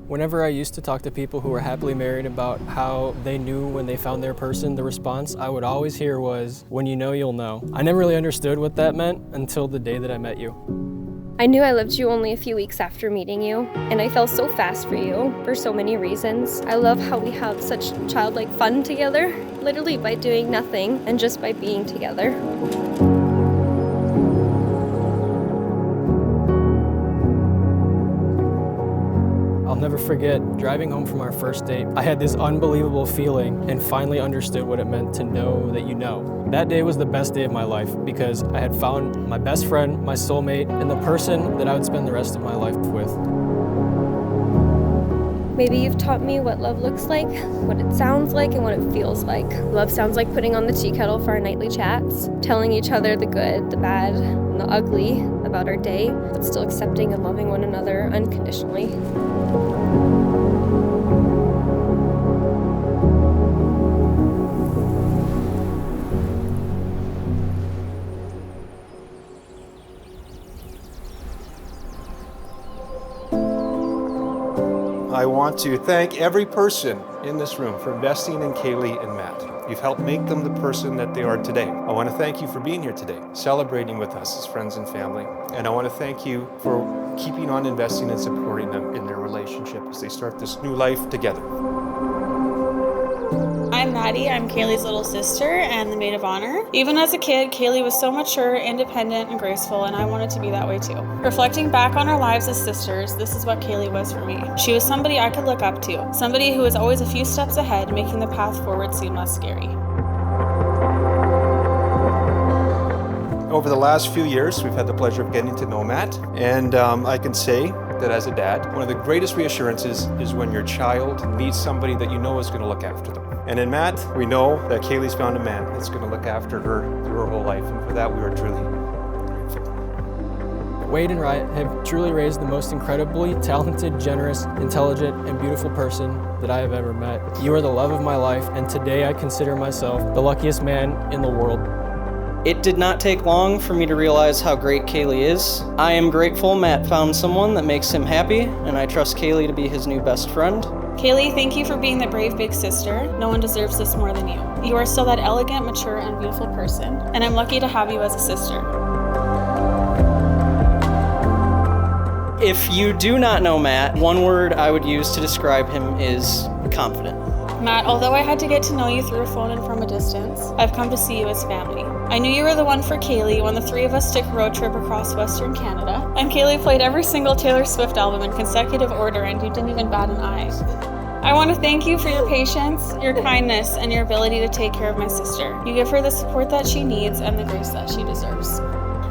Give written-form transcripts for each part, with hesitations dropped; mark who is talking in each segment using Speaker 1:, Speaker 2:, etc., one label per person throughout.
Speaker 1: Whenever I used to talk to people who were happily married about how they knew when they found their person, the response I would always hear was, "When you know, you'll know." I never really understood what that meant until the day that I met you.
Speaker 2: I knew I loved you only a few weeks after meeting you, and I fell so fast for you for so many reasons. I love how we have such childlike fun together, literally by doing nothing and just by being together.
Speaker 1: I'll never forget driving home from our first date. I had this unbelievable feeling and finally understood what it meant to know that you know. That day was the best day of my life because I had found my best friend, my soulmate, and the person that I would spend the rest of my life with.
Speaker 2: Maybe you've taught me what love looks like, what it sounds like, and what it feels like. Love sounds like putting on the tea kettle for our nightly chats, telling each other the good, the bad, and the ugly about our day, but still accepting and loving one another unconditionally.
Speaker 3: I want to thank every person in this room for investing in Kaylie and Matt. You've helped make them the person that they are today. I want to thank you for being here today, celebrating with us as friends and family. And I want to thank you for keeping on investing and supporting them in their relationship as they start this new life together.
Speaker 4: I'm Maddie, I'm Kaylee's little sister and the maid of honor. Even as a kid, Kaylie was so mature, independent, and graceful, and I wanted to be that way too. Reflecting back on our lives as sisters, this is what Kaylie was for me. She was somebody I could look up to, somebody who was always a few steps ahead, making the path forward seem less scary.
Speaker 3: Over the last few years, we've had the pleasure of getting to know Matt, and I can say that as a dad, one of the greatest reassurances is when your child meets somebody that you know is going to look after them. And in Matt, we know that Kaylie's found a man that's going to look after her through her whole life, and for that we are truly grateful.
Speaker 1: Wade and Riot have truly raised the most incredibly talented, generous, intelligent, and beautiful person that I have ever met. You are the love of my life, and today I consider myself the luckiest man in the world.
Speaker 5: It did not take long for me to realize how great Kaylie is. I am grateful Matt found someone that makes him happy, and I trust Kaylie to be his new best friend.
Speaker 4: Kaylie, thank you for being the brave big sister. No one deserves this more than you. You are still that elegant, mature, and beautiful person, and I'm lucky to have you as a sister.
Speaker 5: If you do not know Matt, one word I would use to describe him is confident.
Speaker 4: Matt, although I had to get to know you through a phone and from a distance, I've come to see you as family. I knew you were the one for Kaylie when the three of us took a road trip across Western Canada, and Kaylie played every single Taylor Swift album in consecutive order, and you didn't even bat an eye. I want to thank you for your patience, your kindness, and your ability to take care of my sister. You give her the support that she needs and the grace that she deserves.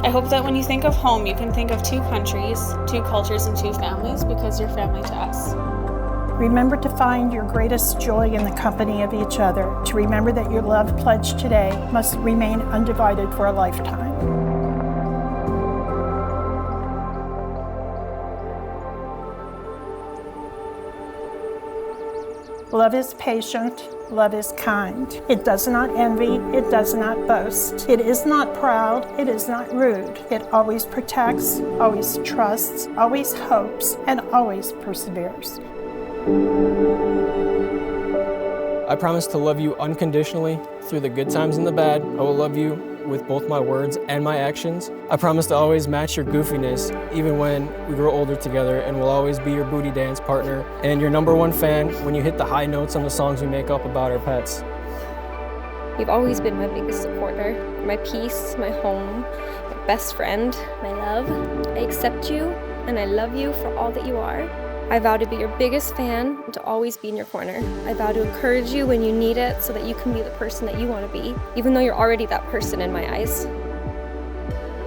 Speaker 4: I hope that when you think of home, you can think of 2 countries, 2 cultures, and 2 families, because you're family to us.
Speaker 6: Remember to find your greatest joy in the company of each other. To remember that your love pledged today must remain undivided for a lifetime. Love is patient, love is kind. It does not envy, it does not boast. It is not proud, it is not rude. It always protects, always trusts, always hopes, and always perseveres.
Speaker 1: I promise to love you unconditionally through the good times and the bad. I will love you with both my words and my actions. I promise to always match your goofiness even when we grow older together, and will always be your booty dance partner and your #1 fan when you hit the high notes on the songs we make up about our pets.
Speaker 2: You've always been my biggest supporter, my peace, my home, my best friend, my love. I accept you and I love you for all that you are. I vow to be your biggest fan and to always be in your corner. I vow to encourage you when you need it so that you can be the person that you want to be, even though you're already that person in my eyes.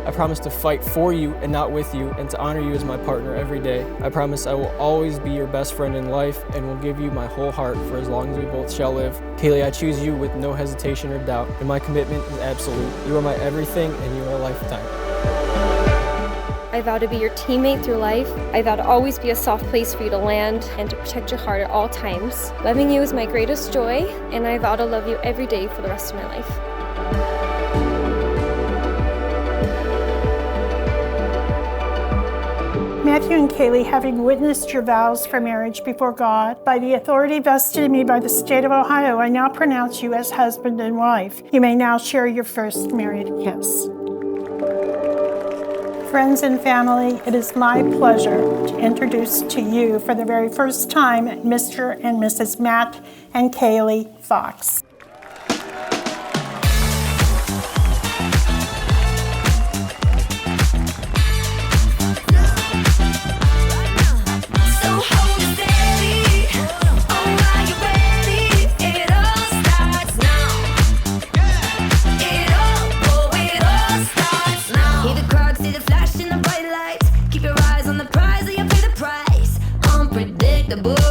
Speaker 1: I promise to fight for you and not with you, and to honor you as my partner every day. I promise I will always be your best friend in life and will give you my whole heart for as long as we both shall live. Kaylie, I choose you with no hesitation or doubt, and my commitment is absolute. You are my everything and you are a lifetime.
Speaker 2: I vow to be your teammate through life. I vow to always be a soft place for you to land and to protect your heart at all times. Loving you is my greatest joy, and I vow to love you every day for the rest of my life.
Speaker 6: Matthew and Kaylie, having witnessed your vows for marriage before God, by the authority vested in me by the state of Ohio, I now pronounce you as husband and wife. You may now share your first married kiss. Friends and family, it is my pleasure to introduce to you for the very first time Mr. and Mrs. Matt and Kaylie Fox.
Speaker 7: The boy